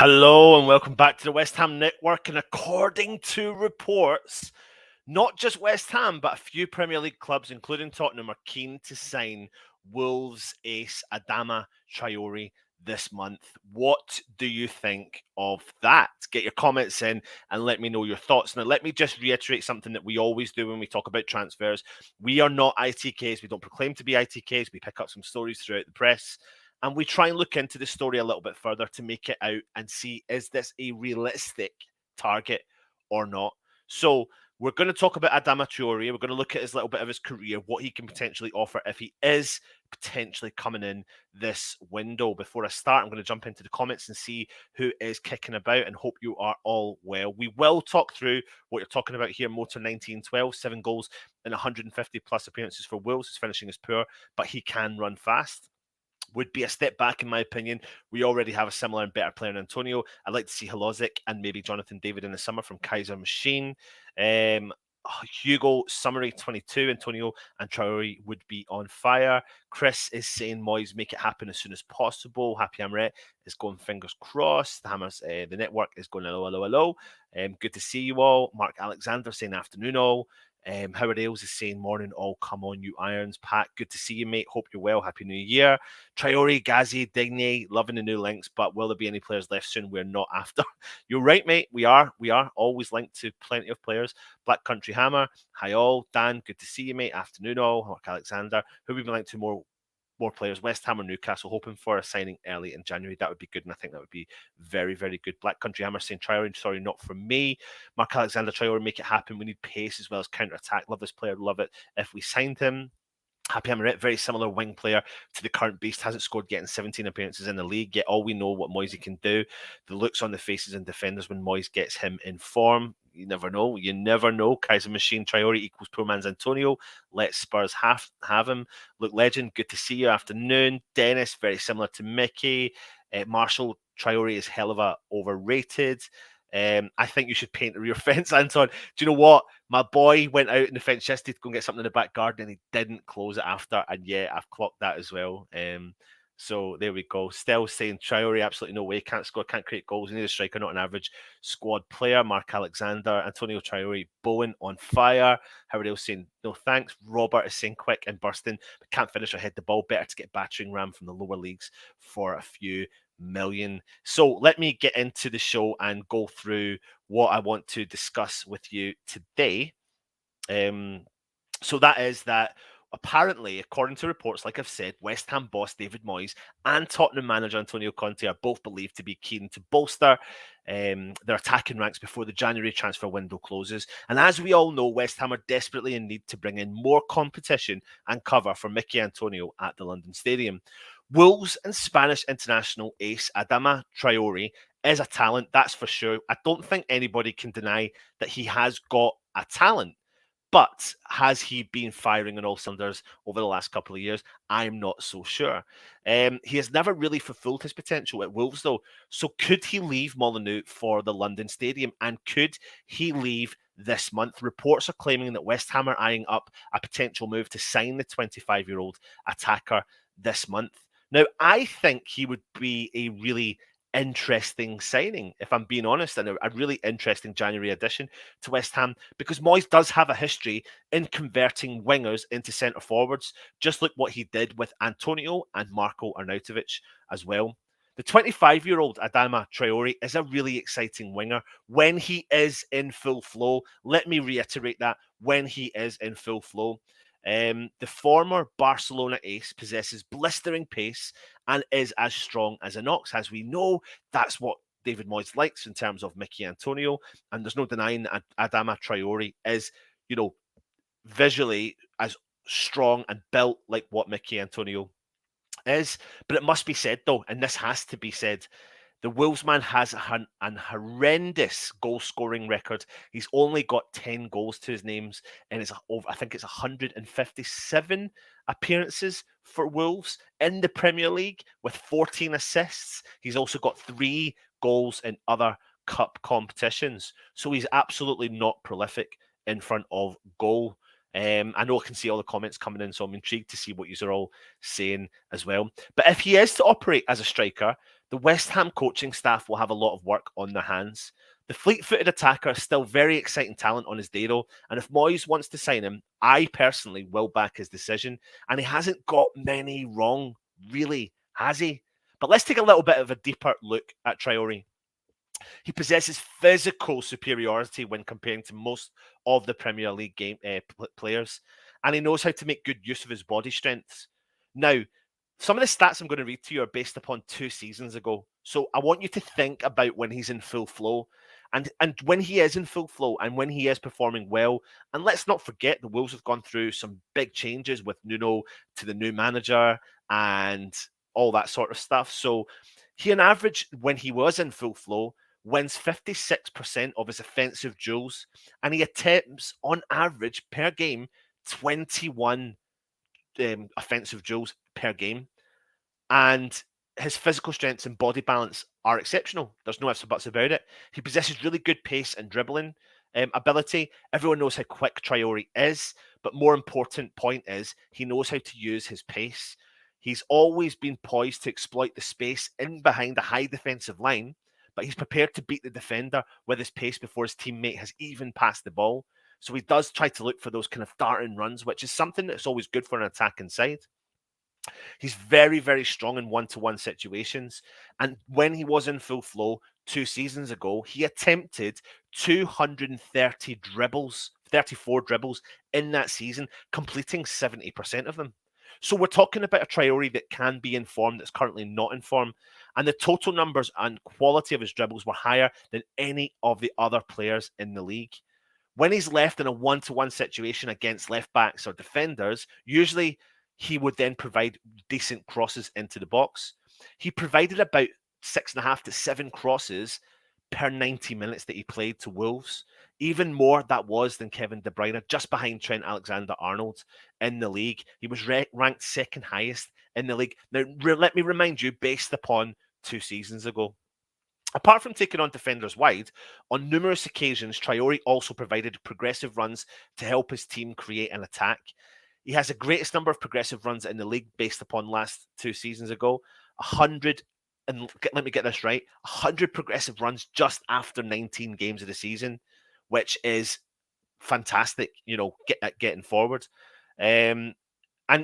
Hello and welcome back to the West Ham Network. And according to reports, not just West Ham, but a few Premier League clubs, including Tottenham, are keen to sign Wolves ace Adama Traore this month. What do you think of that? Get your comments in and let me know your thoughts. Now, let me just reiterate something that we always do when we talk about transfers. We are not ITKs. We don't proclaim to be ITKs. We pick up some stories throughout the press. And we try and look into the story a little bit further to make it out and see, is this a realistic target or not? So we're going to talk about Adama Traore. We're going to look at his little bit of his career, what he can potentially offer if he is potentially coming in this window. Before I start, I'm going to jump into the comments and see who is kicking about and hope you are all well. We will talk through what you're talking about here. Motor 1912, 7 goals and 150 plus appearances for Wolves. His finishing is poor, but he can run fast. Would be a step back, in my opinion. We already have a similar and better player in Antonio. I'd like to see Holozic and maybe Jonathan David in the summer from Kaiser Machine. Hugo Summary 22, Antonio and Traore would be on fire. Chris is saying Moyes make it happen as soon as possible. Happy Amret is going fingers crossed. The network is going hello. Good to see you all. Mark Alexander saying afternoon all. Howard Ailes is saying morning all, come on you irons. Pat, good to see you mate, hope you're well, happy new year. Traore, Ghazi, Digne, loving the new links, but will there be any players left soon? We're not after. You're right mate, we are always linked to plenty of players. Black Country Hammer, hi all. Dan, good to see you mate, afternoon all. Mark Alexander, who we've been linked to more players, West Ham or Newcastle, hoping for a signing early in January. That would be good, and I think that would be very, very good. Black Country Hammer saying Traore, sorry, not from me. Mark Alexander, Traore, make it happen. We need pace as well as counter-attack. Love this player, love it if we signed him. Happy Amrit, very similar wing player to the current beast, hasn't scored getting 17 appearances in the league, yet all we know what Moyes can do. The looks on the faces and defenders when Moyes gets him in form. You never know. Kaiser Machine Traore equals poor man's Antonio. Let Spurs have him. Look, legend, good to see you. Afternoon. Dennis, very similar to Mickey. Marshall, Traore is hell of a overrated. I think you should paint the rear fence, Anton. Do you know what? My boy went out in the fence yesterday to go and get something in the back garden and he didn't close it after. And yeah, I've clocked that as well. So there we go. Still saying Traore, absolutely no way. Can't score, can't create goals. You need a striker, not an average squad player. Mark Alexander, Antonio Traore, Bowen on fire. Howard else saying no thanks. Robert is saying quick and bursting, but can't finish or head the ball. Better to get battering ram from the lower leagues for a few million. So let me get into the show and go through what I want to discuss with you today. So that is that apparently, according to reports, like I've said, West Ham boss David Moyes and Tottenham manager Antonio Conte are both believed to be keen to bolster their attacking ranks before the January transfer window closes. And as we all know, West Ham are desperately in need to bring in more competition and cover for Mickey Antonio at the London Stadium. Wolves and Spanish international ace Adama Traore is a talent, that's for sure. I don't think anybody can deny that he has got a talent. But has he been firing on all cylinders over the last couple of years? I'm not so sure. He has never really fulfilled his potential at Wolves, though. So could he leave Molineux for the London Stadium? And could he leave this month? Reports are claiming that West Ham are eyeing up a potential move to sign the 25-year-old attacker this month. Now, I think he would be a really interesting signing, if I'm being honest, and a really interesting January addition to West Ham, because Moyes does have a history in converting wingers into centre forwards, just like what he did with Antonio and Marco Arnautovic as well. The 25-year-old Adama Traore is a really exciting winger when he is in full flow. Let me reiterate that, when he is in full flow. The former Barcelona ace possesses blistering pace and is as strong as an ox. As we know, that's what David Moyes likes in terms of Mickey Antonio. And there's no denying that Adama Traore is, visually as strong and built like what Mickey Antonio is. But it must be said, though, and this has to be said, the Wolvesman has an horrendous goal-scoring record. He's only got 10 goals to his names, and I think it's 157 appearances for Wolves in the Premier League with 14 assists. He's also got 3 goals in other cup competitions. So he's absolutely not prolific in front of goal. I know I can see all the comments coming in, so I'm intrigued to see what you are all saying as well. But if he is to operate as a striker, the West Ham coaching staff will have a lot of work on their hands. The fleet-footed attacker is still very exciting talent on his day, though, and if Moyes wants to sign him, I personally will back his decision, and he hasn't got many wrong, really, has he? But let's take a little bit of a deeper look at Traore. He possesses physical superiority when comparing to most of the Premier League players, and he knows how to make good use of his body strengths. Now, some of the stats I'm going to read to you are based upon 2 seasons ago, so I want you to think about when he's in full flow, and when he is in full flow, and when he is performing well. And let's not forget the Wolves have gone through some big changes with Nuno to the new manager and all that sort of stuff. So he, on average, when he was in full flow, wins 56% of his offensive duels, and he attempts, on average, per game, 21 offensive duels per game. And his physical strengths and body balance are exceptional. There's no ifs or buts about it. He possesses really good pace and dribbling ability. Everyone knows how quick Traore is, but more important point is he knows how to use his pace. He's always been poised to exploit the space in behind a high defensive line, but he's prepared to beat the defender with his pace before his teammate has even passed the ball. So he does try to look for those kind of darting runs, which is something that's always good for an attacking side. He's very, very strong in one-to-one situations. And when he was in full flow 2 seasons ago, he attempted 230 dribbles, 34 dribbles in that season, completing 70% of them. So we're talking about a Traore that can be in form, that's currently not in form. And the total numbers and quality of his dribbles were higher than any of the other players in the league. When he's left in a one-to-one situation against left backs or defenders, usually he would then provide decent crosses into the box. He provided about 6.5 to 7 crosses per 90 minutes that he played to Wolves. Even more that was than Kevin De Bruyne, just behind Trent Alexander-Arnold in the league. He was ranked second highest in the league. Now, let me remind you, based upon 2 seasons ago. Apart from taking on defenders wide, on numerous occasions, Traore also provided progressive runs to help his team create an attack. He has the greatest number of progressive runs in the league based upon last 2 seasons ago. 100, and let me get this right, 100 progressive runs just after 19 games of the season, which is fantastic, getting forward. And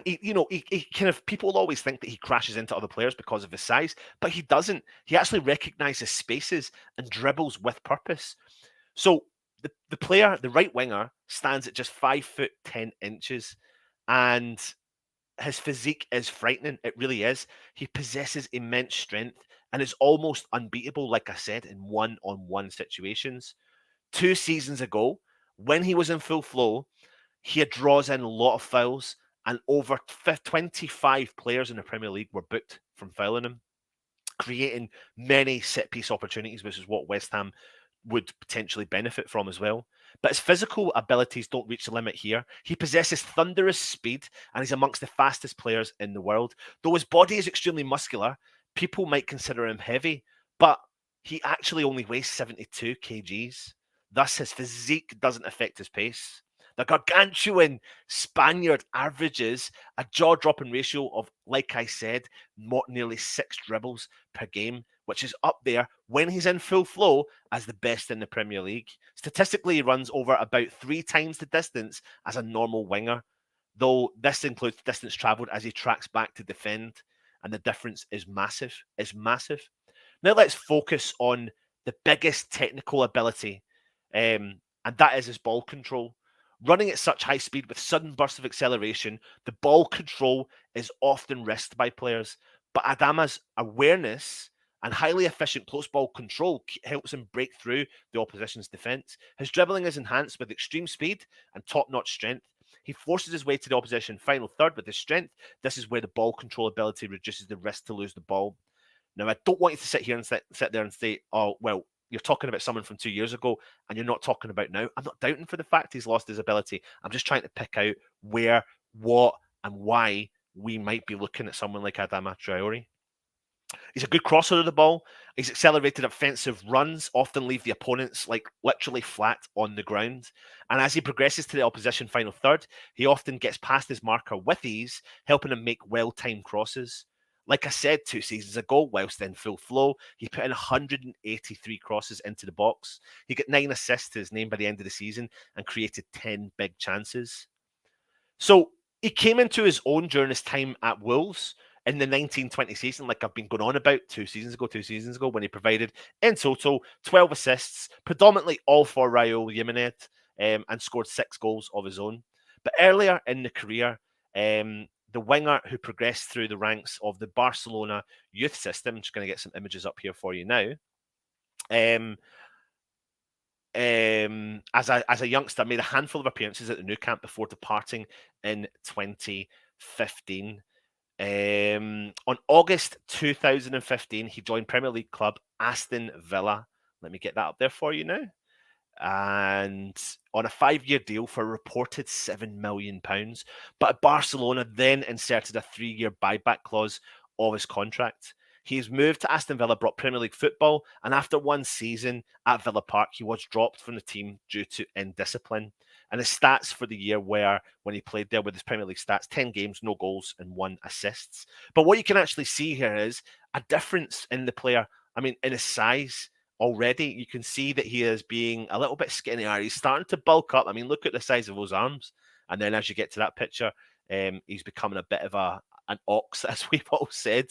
he kind of, people always think that he crashes into other players because of his size, but he doesn't. He actually recognizes spaces and dribbles with purpose. So the player, the right winger, stands at just 5'10" and his physique is frightening. It really is. He possesses immense strength and is almost unbeatable, like I said, in one-on-one situations. 2 seasons ago, when he was in full flow, he draws in a lot of fouls, and over 25 players in the Premier League were booked from fouling him, creating many set-piece opportunities, which is what West Ham would potentially benefit from as well. But his physical abilities don't reach the limit here. He possesses thunderous speed and he's amongst the fastest players in the world. Though his body is extremely muscular, people might consider him heavy, but he actually only weighs 72 kgs. Thus, his physique doesn't affect his pace. The gargantuan Spaniard averages a jaw-dropping ratio of, like I said, nearly 6 dribbles per game, which is up there when he's in full flow as the best in the Premier League. Statistically, he runs over about 3 times the distance as a normal winger, though this includes distance travelled as he tracks back to defend, and the difference is massive. It's massive. Now let's focus on the biggest technical ability, and that is his ball control. Running at such high speed with sudden bursts of acceleration, the ball control is often risked by players, but Adama's awareness and highly efficient close ball control helps him break through the opposition's defence. His dribbling is enhanced with extreme speed and top-notch strength. He forces his way to the opposition final third with his strength. This is where the ball control ability reduces the risk to lose the ball. Now, I don't want you to sit here and sit there and say, oh, well, you're talking about someone from 2 years ago and you're not talking about now. I'm not doubting for the fact he's lost his ability. I'm just trying to pick out where, what, and why we might be looking at someone like Adama Traore. He's a good crosser of the ball. His accelerated offensive runs often leave the opponents like literally flat on the ground. And as he progresses to the opposition final third, he often gets past his marker with ease, helping him make well-timed crosses. Like I said 2 seasons ago, whilst in full flow, he put in 183 crosses into the box. He got 9 assists to his name by the end of the season and created 10 big chances. So he came into his own during his time at Wolves in the 1920 season, like I've been going on about 2 seasons ago, when he provided in total 12 assists, predominantly all for Raul Jimenez, and scored 6 goals of his own. But earlier in the career, the winger who progressed through the ranks of the Barcelona youth system, I'm just going to get some images up here for you now. As a youngster, made a handful of appearances at the Nou Camp before departing in 2015. On August 2015, he joined Premier League club Aston Villa. Let me get that up there for you now. And on a 5-year deal for a reported £7 million. But Barcelona then inserted a 3-year buyback clause of his contract. He's moved to Aston Villa, brought Premier League football, and after 1 season at Villa Park, he was dropped from the team due to indiscipline. And his stats for the year were, when he played there with his Premier League stats, 10 games, no goals, and 1 assist. But what you can actually see here is a difference in the player. I mean, in his size already, you can see that he is being a little bit skinnier. He's starting to bulk up. I mean, look at the size of those arms. And then as you get to that picture, he's becoming a bit of an ox, as we've all said.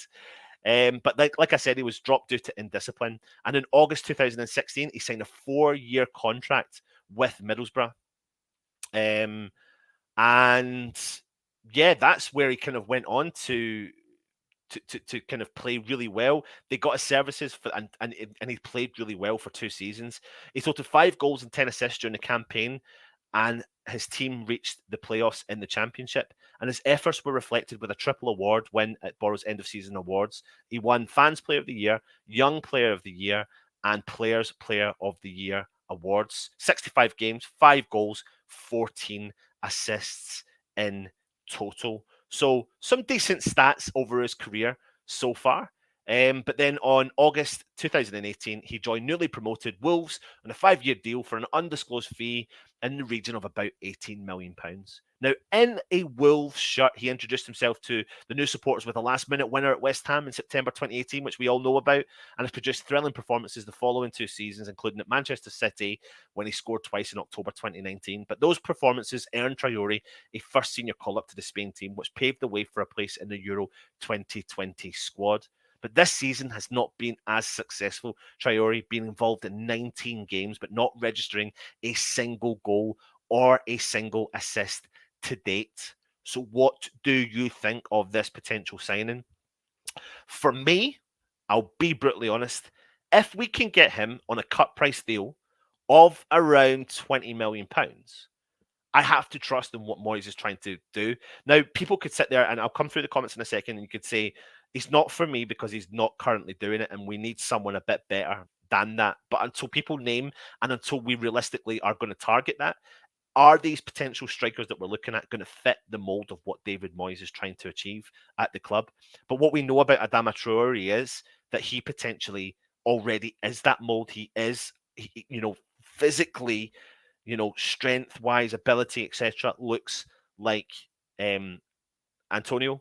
But like I said, he was dropped due to indiscipline. And in August 2016, he signed a 4-year contract with Middlesbrough. And yeah, that's where he kind of went on to kind of play really well. They got his services for, and he played really well for 2 seasons. He totaled 5 goals and 10 assists during the campaign, and his team reached the playoffs in the championship. And his efforts were reflected with a triple award win at Borough's end of season awards. He won Fans Player of the Year, Young Player of the Year, and Players Player of the Year awards. 65 games, 5 goals, 14 assists in total. So some decent stats over his career so far. But then on August 2018, he joined newly promoted Wolves on a 5-year deal for an undisclosed fee in the region of about £18 million. Now, in a Wolves shirt, he introduced himself to the new supporters with a last-minute winner at West Ham in September 2018, which we all know about, and has produced thrilling performances the following 2 seasons, including at Manchester City, when he scored twice in October 2019. But those performances earned Traore a first senior call-up to the Spain team, which paved the way for a place in the Euro 2020 squad. But this season has not been as successful. Traore being involved in 19 games, but not registering a single goal or a single assist to date. So what do you think of this potential signing? For me, I'll be brutally honest. If we can get him on a cut price deal of around £20 million, I have to trust in what Moyes is trying to do. Now, people could sit there, and I'll come through the comments in a second, and you could say, he's not for me because he's not currently doing it, and we need someone a bit better than that. But until people name, and until we realistically are going to target that, are these potential strikers that we're looking at going to fit the mold of what David Moyes is trying to achieve at the club? But what we know about Adama Traore is that he potentially already is that mold. He is, physically, strength-wise, ability, etc., looks like Antonio.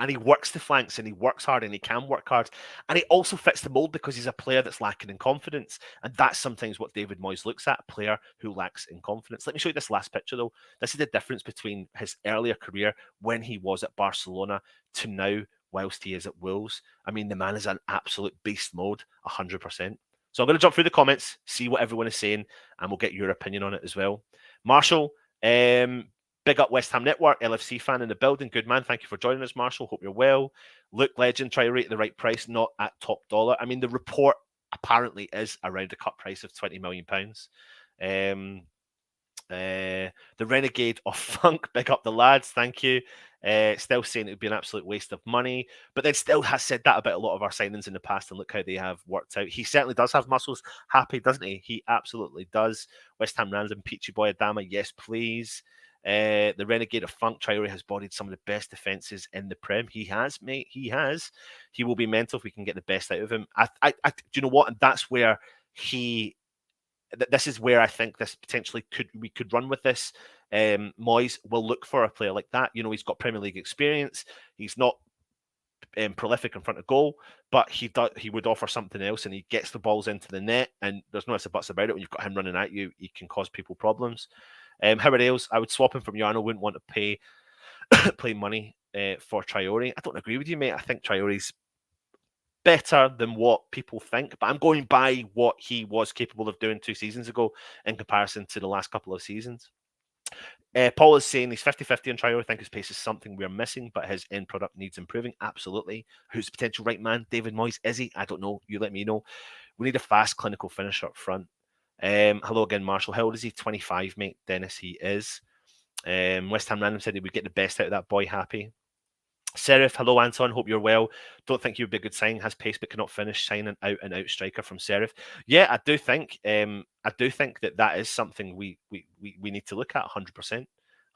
And he works the flanks, and he works hard, and he can work hard. And he also fits the mold because he's a player that's lacking in confidence. And that's sometimes what David Moyes looks at, a player who lacks in confidence. Let me show you this last picture, though. This is the difference between his earlier career when he was at Barcelona to now whilst he is at Wolves. I mean, the man is an absolute beast mode, 100%. So I'm going to jump through the comments, see what everyone is saying, and we'll get your opinion on it as well. Marshall, big up West Ham Network, LFC fan in the building. Good man. Thank you for joining us, Marshall. Hope you're well. Luke Legend, try to rate the right price, not at top dollar. I mean, the report apparently is around a cut price of £20 million. The Renegade of Funk, big up the lads. Thank you. Still saying it would be an absolute waste of money, but then still has said that about a lot of our signings in the past, and look how they have worked out. He certainly does have muscles. Happy, doesn't he? He absolutely does. West Ham Random, Peachy Boy Adama, yes, please. The renegade of funk, Traore has bodied some of the best defenses in the Prem. He has, mate. He has. He will be mental if we can get the best out of him. Do you know what? And that's where this is where I think this potentially we could run with this. Moyes will look for a player like that. You know, he's got Premier League experience. He's not prolific in front of goal, but he would offer something else, and he gets the balls into the net, and there's no ifs or buts about it. When you've got him running at you, he can cause people problems. Howard Ailes, I would swap him from Yarno. Wouldn't want to play money for Traore. I don't agree with you, mate. I think Traore's better than what people think, but I'm going by what he was capable of doing 2 seasons ago in comparison to the last couple of seasons. Paul is saying he's 50-50 on Traore. I think his pace is something we're missing, but his end product needs improving. Absolutely. Who's the potential right man? David Moyes, is he? I don't know. You let me know. We need a fast clinical finisher up front. Hello again, Marshall. How old is he? 25, mate. Dennis, he is. West Ham Random said he would get the best out of that boy. Happy. Serif, hello Anton, hope you're well. Don't think he would be a good sign. Has pace but cannot finish. Signing out and out striker from Serif. Yeah, I do think that is something we need to look at 100%.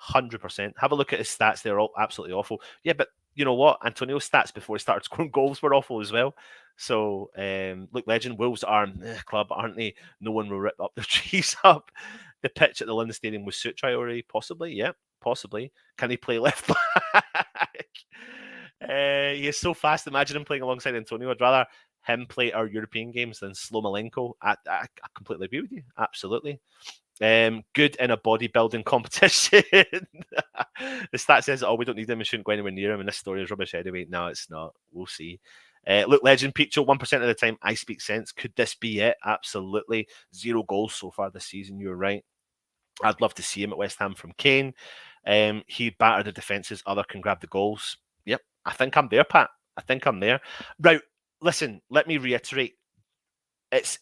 100%. Have a look at his stats. They're all absolutely awful. Yeah, but you know what? Antonio's stats before he started scoring goals were awful as well. So, look, legend, Wolves are a club, aren't they? No one will rip up the trees up. The pitch at the London Stadium was suit Traore, possibly. Yeah, possibly. Can he play left back? He is so fast. Imagine him playing alongside Antonio. I'd rather him play our European games than Slomalenko. I completely agree with you. Absolutely. Good in a bodybuilding competition. The stat says, we don't need him. We shouldn't go anywhere near him. And this story is rubbish anyway. No, it's not. We'll see. Look, legend, Picho, 1% of the time I speak sense. Could this be it? Absolutely. 0 goals so far this season. You're right. I'd love to see him at West Ham from Kane. He'd batter the defences. Other can grab the goals. Yep. I think I'm there, Pat. I think I'm there. Right. Listen, let me reiterate. It's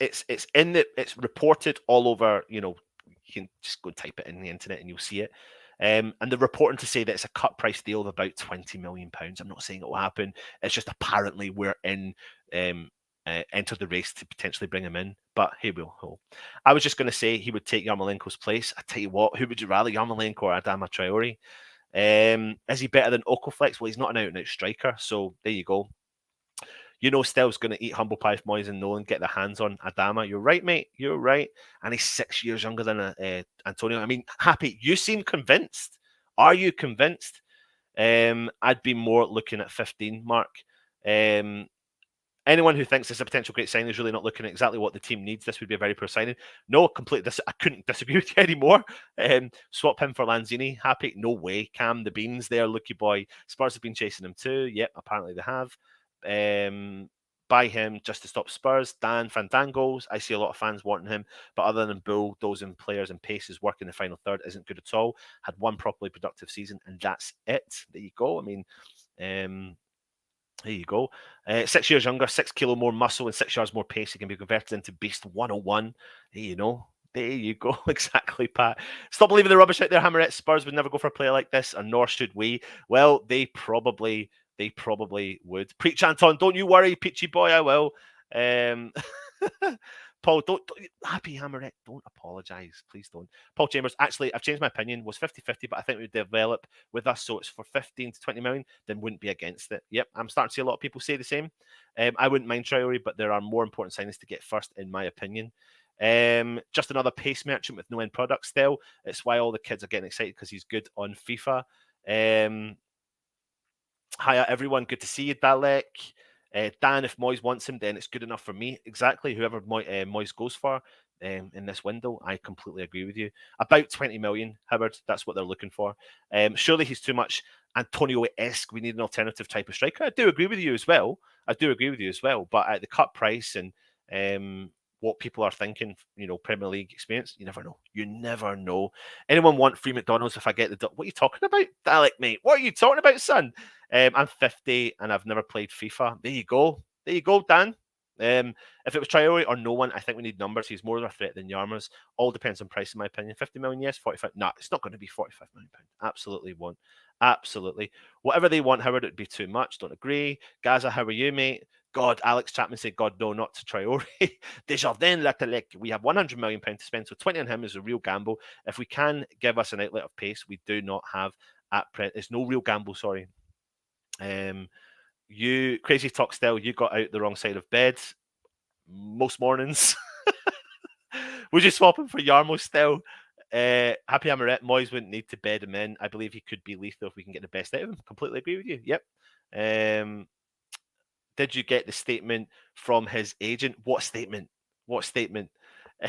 reported all over, you can just go type it in the internet and you'll see it. And they're reporting to say that it's a cut price deal of about £20 million. I'm not saying it will happen. It's just apparently we're in enter the race to potentially bring him in. But hey, I was just going to say he would take Yarmolenko's place. I tell you what, who would you rather, Yarmolenko or Adama Traore? Is he better than Okoflex? Well, he's not an out-and-out striker, so there you go. Stel's going to eat humble pie if Moyes and Nolan get their hands on Adama. You're right, mate. You're right. And he's 6 years younger than Antonio. I mean, Happy, you seem convinced. Are you convinced? I'd be more looking at 15, Mark. Anyone who thinks this is a potential great signing is really not looking at exactly what the team needs. This would be a very poor signing. No, completely. I couldn't disagree with you anymore. Swap him for Lanzini. Happy? No way. Cam the beans there, lucky boy. Spurs have been chasing him too. Yep, apparently they have. Buy him just to stop Spurs. Dan Fandangos. I see a lot of fans wanting him, but other than bulldozing players and pace, his work in the final third isn't good at all. Had one properly productive season, and that's it. There you go. I mean, there you go. 6 years younger, 6 kilo more muscle, and 6 yards more pace. He can be converted into Beast 101. There you go. Exactly, Pat. Stop believing the rubbish out there, Hammerette. Spurs would never go for a player like this, and nor should we. Well, they probably would. Preach, Anton. Don't you worry, Peachy boy. I will. Paul, don't Happy Hammerette, don't apologise. Please don't. Paul Chambers, actually, I've changed my opinion. Was 50-50, but I think we would develop with us. So it's for 15 to 20 million, then wouldn't be against it. Yep, I'm starting to see a lot of people say the same. I wouldn't mind Traore, but there are more important signings to get first, in my opinion. Just another pace merchant with no end product still. It's why all the kids are getting excited because he's good on FIFA. Hiya, everyone. Good to see you, Dalek. Dan, if Moyes wants him, then it's good enough for me. Exactly. Whoever Moyes goes for in this window, I completely agree with you. About 20 million, Howard. That's what they're looking for. Surely he's too much Antonio-esque. We need an alternative type of striker. I do agree with you as well. But at the cut price and what people are thinking, Premier League experience, you never know. Anyone want free McDonald's if I get what are you talking about, Dalek, mate? What are you talking about, son? I'm 50 and I've never played FIFA. There you go, Dan. If it was Traore or no one, I think we need numbers. He's more of a threat than Yarmers. All depends on price, in my opinion. 50 million, yes. 45. No, it's not going to be 45 million pounds. Absolutely won't. Absolutely. Whatever they want, Howard, it'd be too much. Don't agree. Gaza, how are you, mate? God, Alex Chapman said, God, no, not to Traore. Desjardins Letelec, we have £100 million to spend, so 20 on him is a real gamble. If we can give us an outlet of pace, we do not have at present. It's no real gamble, sorry. You, Crazy Talk Still, you got out the wrong side of bed most mornings. Would you swap him for Yarmo still? Happy Amaret, Moyes wouldn't need to bed him in. I believe he could be lethal if we can get the best out of him. Completely agree with you. Yep. Did you get the statement from his agent? What statement? What statement?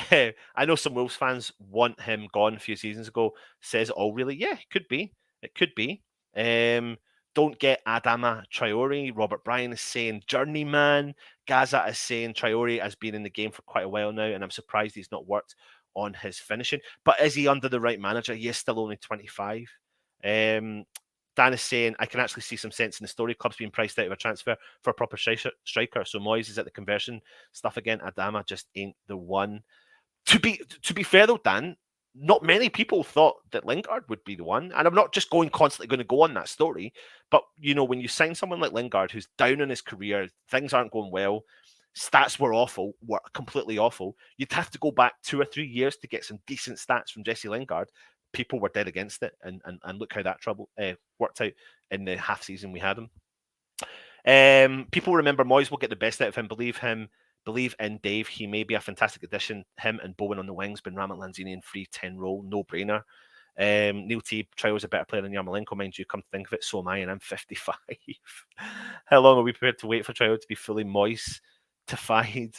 I know some Wolves fans want him gone a few seasons ago. Says it all really? Yeah, it could be. It could be. Don't get Adama Traore. Robert Bryan is saying journeyman. Gaza is saying Traore has been in the game for quite a while now, and I'm surprised he's not worked on his finishing. But is he under the right manager? He is still only 25. Dan is saying, I can actually see some sense in the story. Clubs being priced out of a transfer for a proper striker. So Moyes is at the conversion stuff again. Adama just ain't the one. To be fair though, Dan, not many people thought that Lingard would be the one. And I'm not just constantly going to go on that story. But, you know, when you sign someone like Lingard who's down in his career, things aren't going well, stats were completely awful. You'd have to go back 2 or 3 years to get some decent stats from Jesse Lingard. People were dead against it, and look how that trouble worked out in the half season we had him. People remember Moyes will get the best out of him. Believe in Dave. He may be a fantastic addition. Him and Bowen on the wings, Benrahma Lanzini in 3-10 role, no brainer. Neil T. Trial's a better player than Yarmolenko, mind you. Come to think of it, so am I, and I'm 55. How long are we prepared to wait for Trial to be fully Moyes-tified?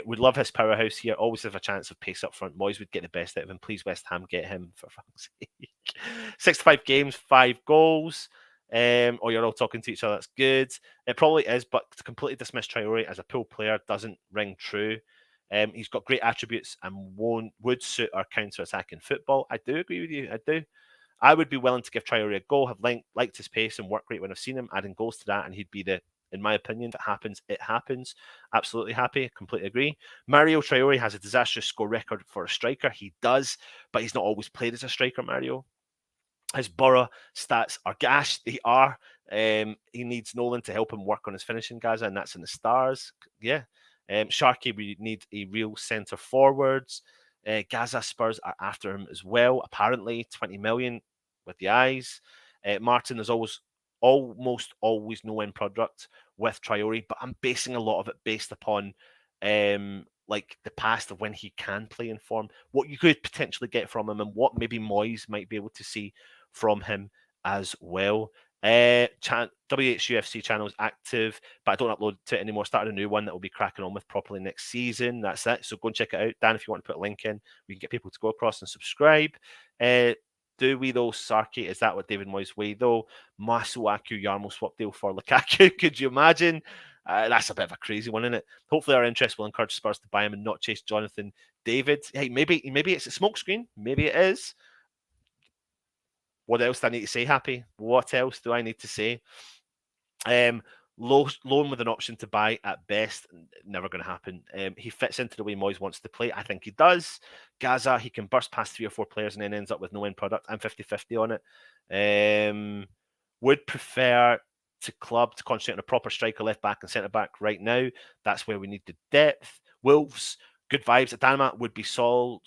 Would love his powerhouse here. Always have a chance of pace up front. Moyes would get the best out of him. Please, West Ham, get him for fuck's sake. 65 games, 5 goals. Or you're all talking to each other. That's good. It probably is, but to completely dismiss Traore as a pool player doesn't ring true. He's got great attributes and would suit our counter-attacking football. I do agree with you. I do. I would be willing to give Traore a go. Have liked his pace and work rate when I've seen him. Adding goals to that, and he'd be the, in my opinion, if it happens, it happens. Absolutely happy. Completely agree. Mario Traore has a disastrous score record for a striker. He does, but he's not always played as a striker, Mario. His Borough stats are gash. They are. He needs Nolan to help him work on his finishing, Gaza, and that's in the stars. Yeah. Sharky, we need a real centre forwards. Gaza Spurs are after him as well. Apparently, 20 million with the eyes. Martin, there's almost always no end product with Traore, but I'm basing a lot of it based upon like the past of when he can play in form, what you could potentially get from him, and what maybe Moyes might be able to see from him as well. WHUFC channel is active, but I don't upload to it anymore. Started a new one that will be cracking on with properly next season. That's it. So go and check it out. Dan, if you want to put a link in, we can get people to go across and subscribe. Do we though, Sarki? Is that what David Moyes way though? Masuaku Yarmo swap deal for Lukaku. Could you imagine? That's a bit of a crazy one, isn't it? Hopefully our interest will encourage Spurs to buy him and not chase Jonathan David. Hey, maybe it's a smokescreen. Maybe it is. What else do I need to say, Happy? What else do I need to say? Loan with an option to buy at best, never going to happen. He fits into the way Moyes wants to play. I think he does. Gaza, he can burst past 3 or 4 players and then ends up with no end product. I'm 50-50 on it. Would prefer to club to concentrate on a proper striker, left back and centre back right now. That's where we need the depth. Wolves, good vibes. Adama would be sold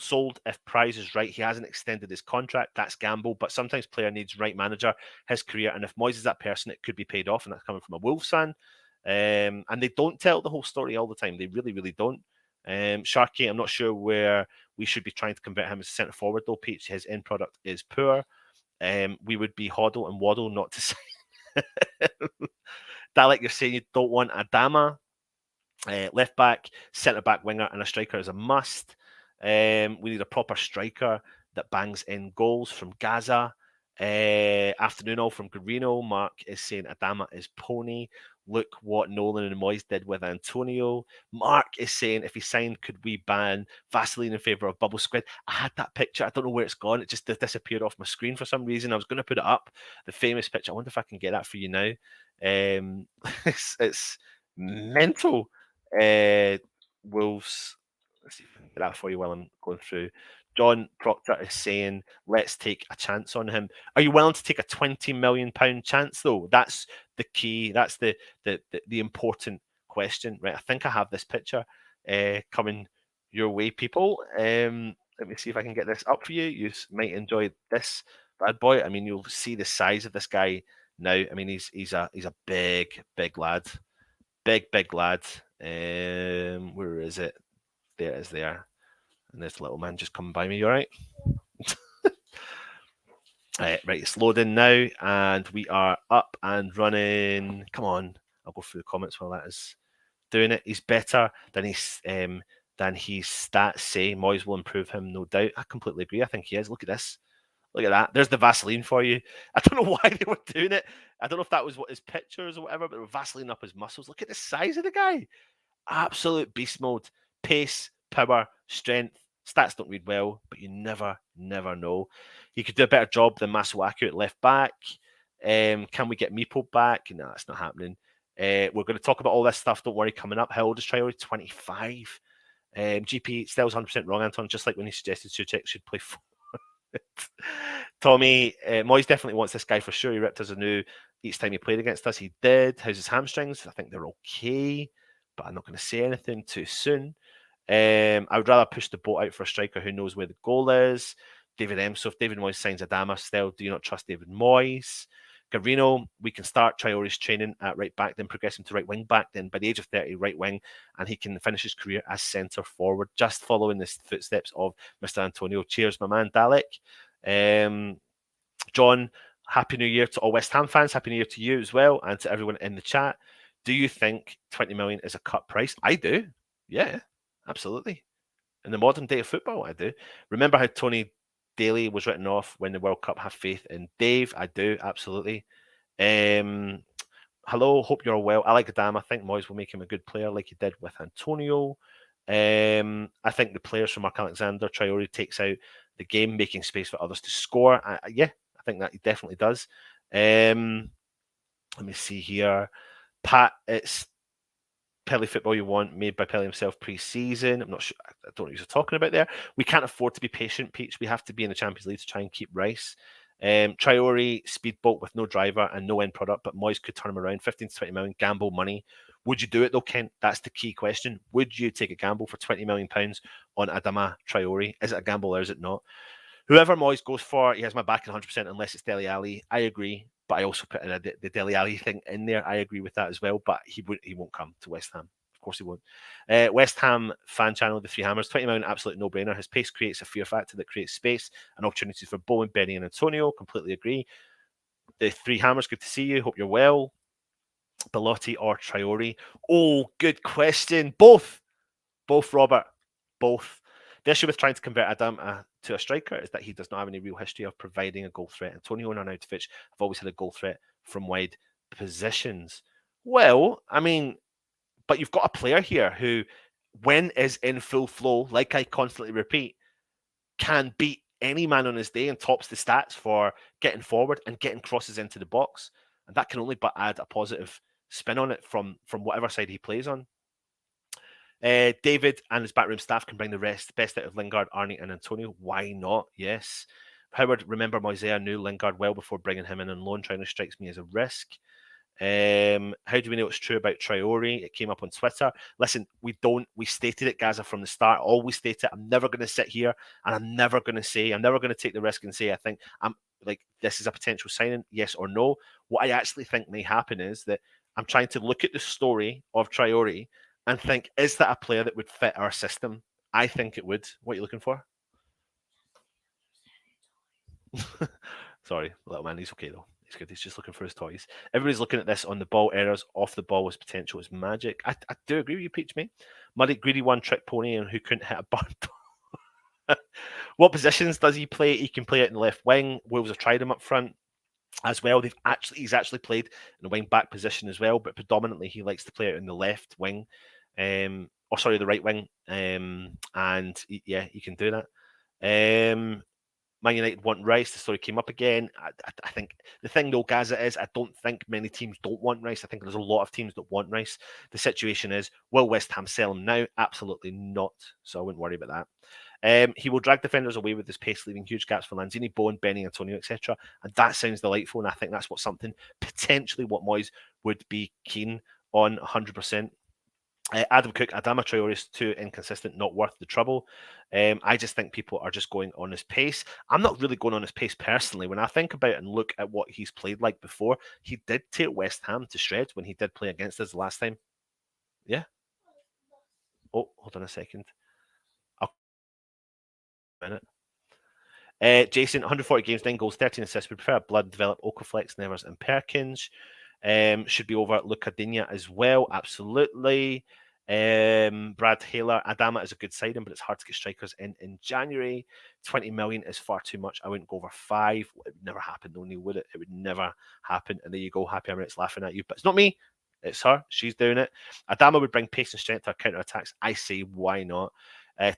if price is right. He hasn't extended his contract. That's gamble. But sometimes player needs right manager, his career. And if Moyes is that person, it could be paid off. And that's coming from a Wolves fan. And they don't tell the whole story all the time. They really, really don't. Sharky, I'm not sure where we should be trying to convert him as a centre forward, though. Peach, his end product is poor. We would be Hoddle and Waddle not to say. Dalek, you're saying you don't want Adama. Left back, centre back, winger, and a striker is a must. We need a proper striker that bangs in goals from Gaza. Afternoon all from Guarino. Mark is saying Adama is pony. Look what Nolan and Moyes did with Antonio. Mark is saying if he signed, could we ban Vaseline in favour of Bubble Squid? I had that picture. I don't know where it's gone. It just disappeared off my screen for some reason. I was going to put it up. The famous picture. I wonder if I can get that for you now. It's mental. Wolves. Let's see if I can get that for you while I'm going through. John Proctor is saying, let's take a chance on him. Are you willing to take a £20 million chance, though? That's the key. That's the important question. Right, I think I have this picture coming your way, people. Let me see if I can get this up for you. You might enjoy this bad boy. I mean, you'll see the size of this guy now. I mean, he's a big lad, big lad. Where is it? There it is. There, and this little man just coming by me. You all right? Right, it's loading now, and we are up and running. Come on, I'll go through the comments while that is doing it. He's better than his stats say. Moyes will improve him, no doubt. I completely agree. I think he is. Look at this. Look at that. There's the Vaseline for you. I don't know why they were doing it. I don't know if that was what his pictures or whatever, but they were Vaseline up his muscles. Look at the size of the guy. Absolute beast mode. Pace, power, strength. Stats don't read well, but you never know. He could do a better job than Masuaku at left back. Can we get Meepo back? No, it's not happening. We're going to talk about all this stuff. Don't worry, coming up. How old is Traore? 25. GP still 100% wrong, Anton, just like when he suggested Suchek should play forward. Tommy, Moyes definitely wants this guy for sure. He ripped us a new each time he played against us. He did. How's his hamstrings? I think they're okay, but I'm not going to say anything too soon. I would rather push the boat out for a striker who knows where the goal is. David M. So if David Moyes signs Adama still, do you not trust David Moyes? Garino, we can start Traore's training at right back, then progress him to right wing back, then by the age of 30, right wing, and he can finish his career as centre forward, just following the footsteps of Mr. Antonio. Cheers, my man, Dalek. John, Happy New Year to all West Ham fans. Happy New Year to you as well, and to everyone in the chat. Do you think 20 million is a cut price? I do. Yeah, absolutely. In the modern day of football, I do. Remember how Tony Daly was written off when the World Cup? Have faith in Dave. I do, absolutely. Hello, hope you're well. I like Adama. I think Moyes will make him a good player like he did with Antonio. I think the players from Mark Alexander Traore takes out the game, making space for others to score. Yeah, I think that he definitely does. Let me see here. Pat, it's Pelly football you want, made by Pelly himself pre-season. I'm not sure. I don't know what you're talking about there. We can't afford to be patient, Peach. We have to be in the Champions League to try and keep Rice. Traore, speedboat with no driver and no end product, but Moyes could turn him around. 15 to 20 million, gamble money. Would you do it though, Kent? That's the key question. Would you take a gamble for 20 million pounds on Adama Traore? Is it a gamble or is it not? Whoever Moyes goes for, he has my back 100% unless it's Dele Alli. I agree, but I also put in the Dele Alli thing in there. I agree with that as well, but he won't come to West Ham. Of course he won't. West Ham fan channel, the Three Hammers, 20 million, absolute no-brainer. His pace creates a fear factor that creates space and opportunities for Bowen, Benny and Antonio. Completely agree. The Three Hammers, good to see you. Hope you're well. Belotti or Traore? Oh, good question. Both, Robert. Both. The issue with trying to convert Adam to a striker is that he does not have any real history of providing a goal threat. Antonio and Arnautovic have always had a goal threat from wide positions. Well, I mean, but you've got a player here who, when is in full flow, like I constantly repeat, can beat any man on his day and tops the stats for getting forward and getting crosses into the box. And that can only but add a positive spin on it from whatever side he plays on. David and his backroom staff can bring the best out of Lingard, Arnie, and Antonio. Why not? Yes. Howard, remember Moisea knew Lingard well before bringing him in on loan. Traore strikes me as a risk. How do we know it's true about Traore? It came up on Twitter. Listen, we stated it, Gaza, from the start. Always state it. I'm never going to sit here and I'm never going to take the risk and say I think I'm like this is a potential signing, yes or no. What I actually think may happen is that I'm trying to look at the story of Traore and think, is that a player that would fit our system? I think it would. What are you looking for? Sorry, little man. He's okay, though. He's good. He's just looking for his toys. Everybody's looking at this on the ball errors. Off the ball was potential is magic. I do agree with you, Peach, mate. Muddy, greedy one trick pony and who couldn't hit a barn. What positions does he play? He can play it in the left wing. Wolves have tried him up front as well. He's actually played in the wing back position as well, but predominantly he likes to play it in the left wing. The right wing. And yeah, he can do that. Man United want Rice. The story came up again. I think the thing though, Gaza, is I don't think many teams don't want Rice. I think there's a lot of teams that want Rice. The situation is, will West Ham sell him now? Absolutely not. So I wouldn't worry about that. He will drag defenders away with his pace, leaving huge gaps for Lanzini, Bowen, Benny, Antonio, etc. And that sounds delightful. And I think that's potentially what Moyes would be keen on 100%. Adam Cook, Adama Traore is too inconsistent, not worth the trouble. I just think people are just going on his pace. I'm not really going on his pace personally. When I think about and look at what he's played like before, he did take West Ham to shreds when he did play against us the last time. Yeah. Oh, hold on a second. I'll minute. Jason, 140 games, 9 goals, 13 assists. We prefer Blood, Develop, Okaflex, Nevers, and Perkins. Should be over Lucadinha as well. Absolutely. Brad Taylor, Adama is a good signing, but it's hard to get strikers in January. 20 million is far too much. I wouldn't go over 5. It would never happen, though, Neil, would it? It would never happen. And there you go. Happy Emirates laughing at you. But it's not me. It's her. She's doing it. Adama would bring pace and strength to our counter attacks. I say, why not?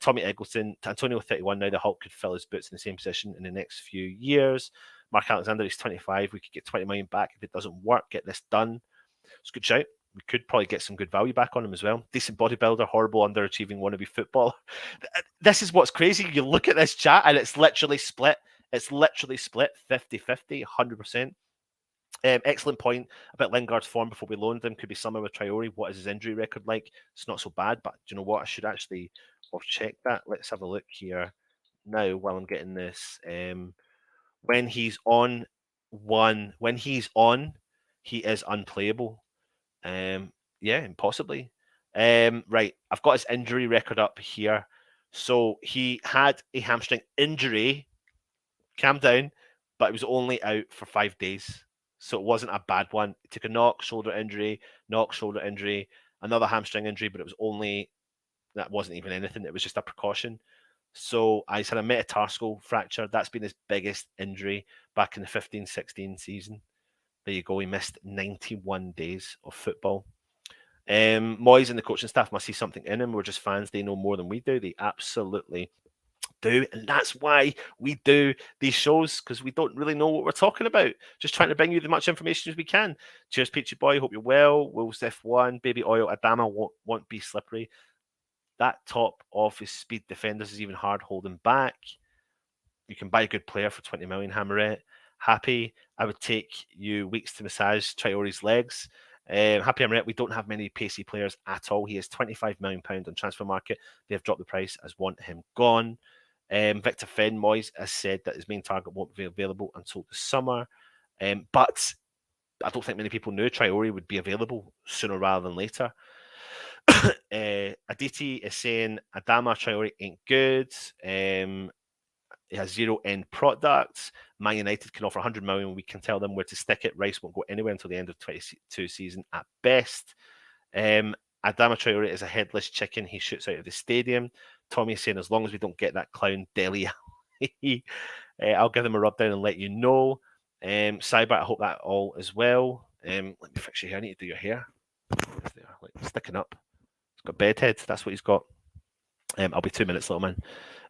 Tommy Eggleton, Antonio 31 now. The Hulk could fill his boots in the same position in the next few years. Mark Alexander is 25. We could get 20 million back if it doesn't work. Get this done. It's a good shout. We could probably get some good value back on him as well. Decent bodybuilder, horrible underachieving wannabe footballer. This is what's crazy. You look at this chat and it's literally split. It's literally split 50-50, 100%. Excellent point about Lingard's form before we loaned him. Could be summer with Traore. What is his injury record like? It's not so bad, but do you know what? I should actually check that. Let's have a look here now while I'm getting this. When he's on, he is unplayable. Yeah, impossibly. Right, I've got his injury record up here. So he had a hamstring injury. Calm down, but it was only out for 5 days. So it wasn't a bad one. He took a knock, shoulder injury, another hamstring injury, but that wasn't even anything. It was just a precaution. So he's had a metatarsal fracture. That's been his biggest injury back in the 15-16 season. There you go. He missed 91 days of football. Moyes and the coaching staff must see something in him. We're just fans. They know more than we do. They absolutely do. And that's why we do these shows, because we don't really know what we're talking about. Just trying to bring you as much information as we can. Cheers, Peachy Boy. Hope you're well. Will's F1. Baby Oil. Adama won't be slippery. That top of his speed defenders is even hard holding back. You can buy a good player for 20 million, Hammerette. Happy, I would take you weeks to massage Traore's legs. Happy Hammerette, we don't have many pacey players at all. He is £25 million on transfer market. They have dropped the price as want him gone. Victor Fenn Moyes has said that his main target won't be available until the summer. But I don't think many people knew Traore would be available sooner rather than later. Aditi is saying Adama Traore ain't good. It has 0 end products. Man United can offer 100 million. We can tell them where to stick it. Rice won't go anywhere until the end of 22 season at best. Adama Traore is a headless chicken. He shoots out of the stadium. Tommy is saying, as long as we don't get that clown Deli, I'll give them a rub down and let you know. Cyber, I hope that all is well. Let me fix your hair. I need to do your hair. Like sticking up. He's got bedhead. That's what he's got. I'll be 2 minutes, little man.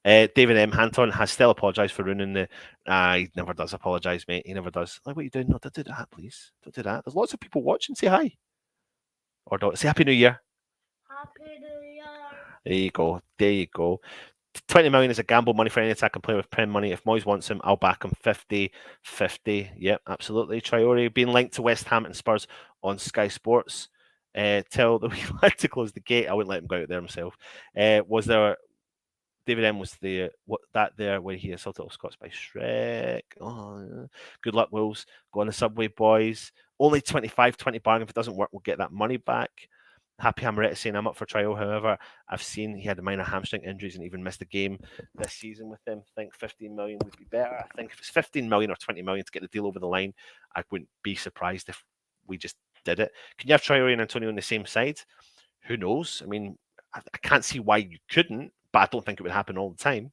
David M. Hanton has still apologised for ruining the. He never does apologise, mate. He never does. Like, what are you doing? No, don't do that, please. Don't do that. There's lots of people watching. Say hi. Or don't. Say Happy New Year. Happy New Year. There you go. There you go. 20 million is a gamble money for any attack and play with Prem money. If Moyes wants him, I'll back him 50-50. Yep, absolutely. Traore being linked to West Ham and Spurs on Sky Sports. Tell the wee lad to close the gate. I wouldn't let him go out there himself. Was there David M was there where he assaulted all Scots by Shrek. Oh, good luck, Wolves. Go on the subway, boys. Only 25, 20 bargain. If it doesn't work, we'll get that money back. Happy Hammerette saying I'm up for trial. However, I've seen he had a minor hamstring injuries and even missed a game this season with them. I think 15 million would be better. I think if it's 15 million or 20 million to get the deal over the line, I wouldn't be surprised if we just did it. Can you have Traore and Antonio on the same side? Who knows? I mean, I can't see why you couldn't, but I don't think it would happen all the time.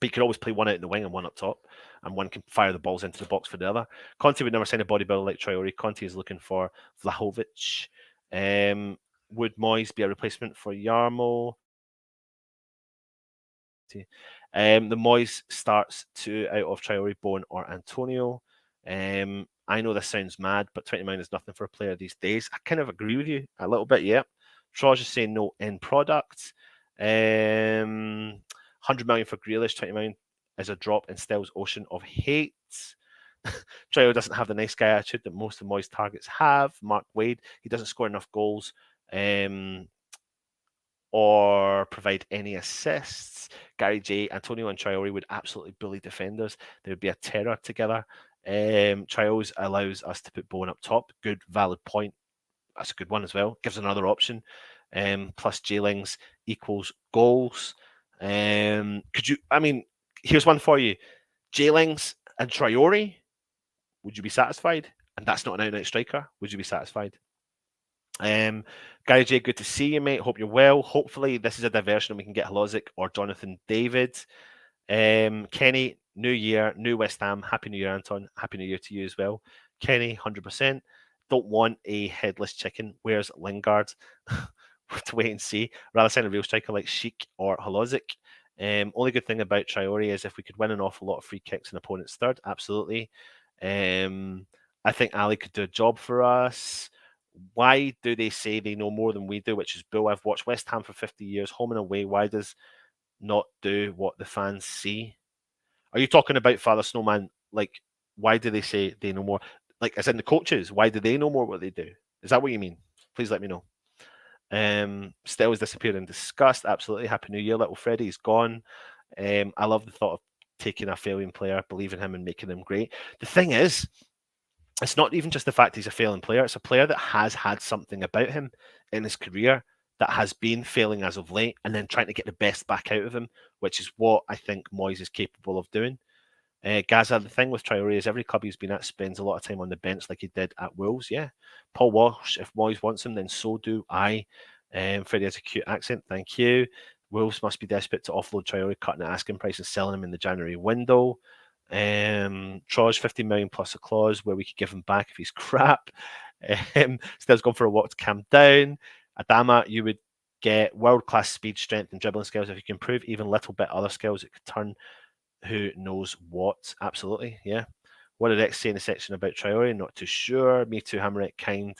But you could always play one out in the wing and one up top, and one can fire the balls into the box for the other. Conte would never sign a bodybuilder like Traore. Conte is looking for Vlahovic. Would Moyes be a replacement for Yarmo? The Moyes starts 2 out of Traore, Bowen, or Antonio. I know this sounds mad, but 20 million is nothing for a player these days. I kind of agree with you a little bit, yeah. Troj is saying no end product. 100 million for Grealish, 20 million is a drop in Stell's ocean of hate. Traore doesn't have the nice guy attitude that most of Moyes targets have. Mark Wade, he doesn't score enough goals. or provide any assists. Gary J, Antonio, and Traore would absolutely bully defenders. They would be a terror together. Traore allows us to put Bowen up top. Good, valid point. That's a good one as well. Gives another option. Plus J-Lings equals goals. Could you? I mean, here's one for you. J-Lings and Traore. Would you be satisfied? And that's not an out-and-out striker. Would you be satisfied? Gary J, good to see you, mate. Hope you're well. Hopefully, this is a diversion and we can get Holozic or Jonathan David. Kenny, new year, new West Ham. Happy New Year, Anton. Happy New Year to you as well. Kenny, 100%. Don't want a headless chicken. Where's Lingard? To wait and see. Rather sign a real striker like Sheik or Holozic. Only good thing about Traore is if we could win an awful lot of free kicks in opponent's third, absolutely. I think Ali could do a job for us. Why do they say they know more than we do, which is bull? I've watched West Ham for 50 years, home and away. Why does not do what the fans see? Are you talking about Father Snowman? Like, why do they say they know more? Like, as in the coaches, why do they know more what they do? Is that what you mean? Please let me know. Still has disappeared in disgust. Absolutely. Happy New Year, little Freddie. He's gone. I love the thought of taking a failing player, believing him, and making him great. The thing is, it's not even just the fact he's a failing player. It's a player that has had something about him in his career that has been failing as of late, and then trying to get the best back out of him, which is what I think Moyes is capable of doing. Gaza, the thing with Traore is every club he's been at spends a lot of time on the bench like he did at Wolves. Yeah. Paul Walsh, if Moyes wants him, then so do I. Freddie has a cute accent. Thank you. Wolves must be desperate to offload Traore, cutting the asking price and selling him in the January window. Troyes, 50 million plus a clause where we could give him back if he's crap. Still's gone for a walk to calm down. Adama, you would get world-class speed, strength, and dribbling skills. If you can improve even a little bit other skills, it could turn who knows what. Absolutely, yeah. What did X say in the section about Traore? Not too sure. Me too, hammer it, kind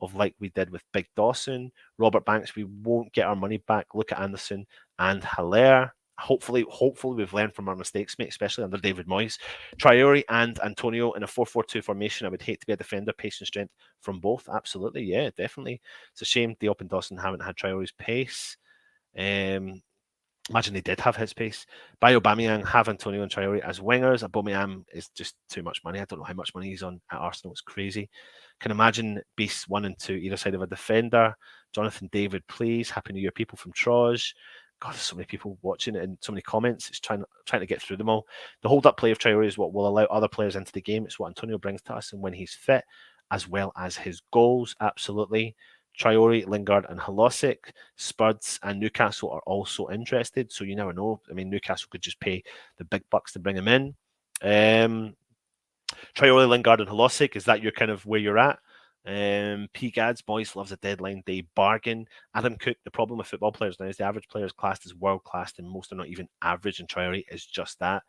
of like we did with Big Dawson. Robert Banks, we won't get our money back. Look at Anderson and Haller. Hopefully we've learned from our mistakes, mate, especially under David Moyes. Traore and Antonio in a 4-4-2 formation. I would hate to be a defender, pace and strength from both. Absolutely, yeah, definitely. It's a shame Diop and Dawson haven't had Traore's pace. Imagine they did have his pace. By Aubameyang, have Antonio and Traore as wingers. Aubameyang is just too much money. I don't know how much money he's on at Arsenal. It's crazy. Can imagine beasts 1 and 2 either side of a defender. Jonathan David, please. Happy New Year, people from Troyes. God, there's so many people watching it and so many comments. It's trying to get through them all. The hold-up play of Traore is what will allow other players into the game. It's what Antonio brings to us and when he's fit, as well as his goals. Absolutely. Traore, Lingard, and Holozic. Spurs and Newcastle are also interested, so you never know. I mean, Newcastle could just pay the big bucks to bring him in. Traore, Lingard, and Holozic, is that your kind of where you're at? P. Gads, Moyes loves a deadline day bargain. Adam Cook, the problem with football players now is the average player is classed as world class, and most are not even average, and Traore is just that.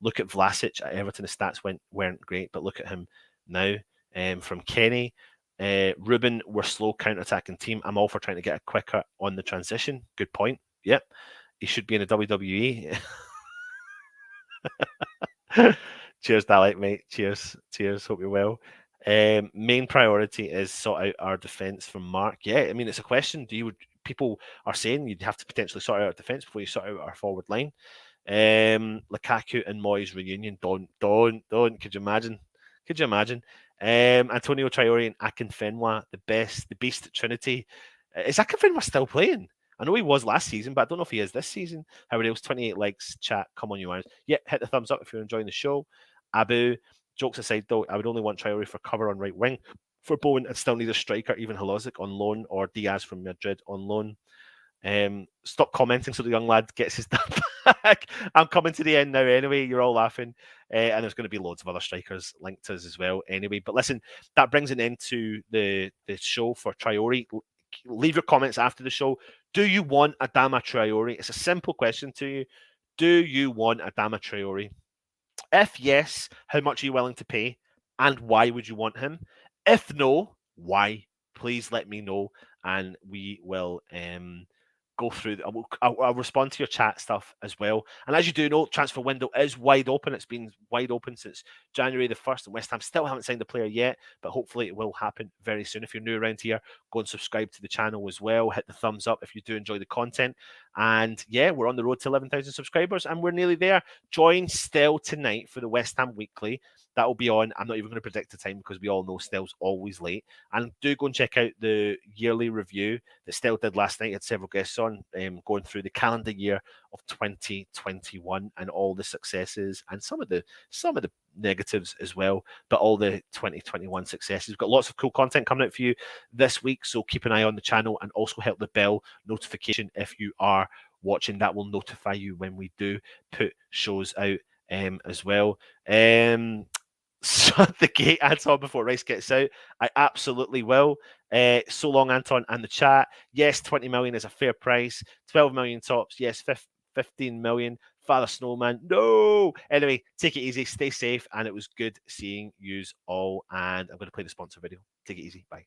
Look at Vlasic at Everton, the stats weren't great, but look at him now. From Kenny, Ruben, we're slow counter-attacking team. I'm all for trying to get a quicker on the transition. Good point. Yep. He should be in the WWE. Cheers, Dalek, mate. Cheers. Hope you're well. Main priority is sort out our defence from Mark. Yeah, I mean, it's a question. People are saying you'd have to potentially sort out our defence before you sort out our forward line. Lukaku and Moyes reunion. Don't. Could you imagine? Antonio Traore and Akinfenwa, the beast Trinity. Is Akinfenwa still playing? I know he was last season, but I don't know if he is this season. However, else, 28 likes, chat. Come on, you guys. Yeah, hit the thumbs up if you're enjoying the show. Abu, jokes aside, though, I would only want Traore for cover on right wing. For Bowen, I'd still need a striker, even Holozic on loan, or Diaz from Madrid on loan. Stop commenting so the young lad gets his stuff back. I'm coming to the end now anyway. You're all laughing. And there's going to be loads of other strikers linked to us as well anyway. But listen, that brings an end to the show for Traore. Leave your comments after the show. Do you want Adama Traore? It's a simple question to you. Do you want Adama Traore? If yes, how much are you willing to pay? And why would you want him? If no, why? Please let me know. And we will go through. I'll respond to your chat stuff as well. And as you do know, transfer window is wide open. It's been wide open since January the 1st, and West Ham still haven't signed a player yet, but hopefully it will happen very soon. If you're new around here, go and subscribe to the channel as well. Hit the thumbs up if you do enjoy the content. And yeah, we're on the road to 11,000 subscribers, and we're nearly there. Join Still tonight for the West Ham Weekly. That will be on. I'm not even going to predict the time because we all know Still's always late. And do go and check out the yearly review that Still did last night. Had several guests on, going through the calendar year of 2021 and all the successes and some of the negatives as well, but all the 2021 successes. We've got lots of cool content coming out for you this week, so keep an eye on the channel and also hit the bell notification if you are watching. That will notify you when we do put shows out as well. Shut the gate, Anton, before Rice gets out. I absolutely will. So long, Anton, and the chat. Yes, 20 million is a fair price. 12 million tops. Yes, 15 million. Father Snowman, no. Anyway, take it easy, stay safe, and it was good seeing yous all. And I'm going to play the sponsor video. Take it easy. Bye.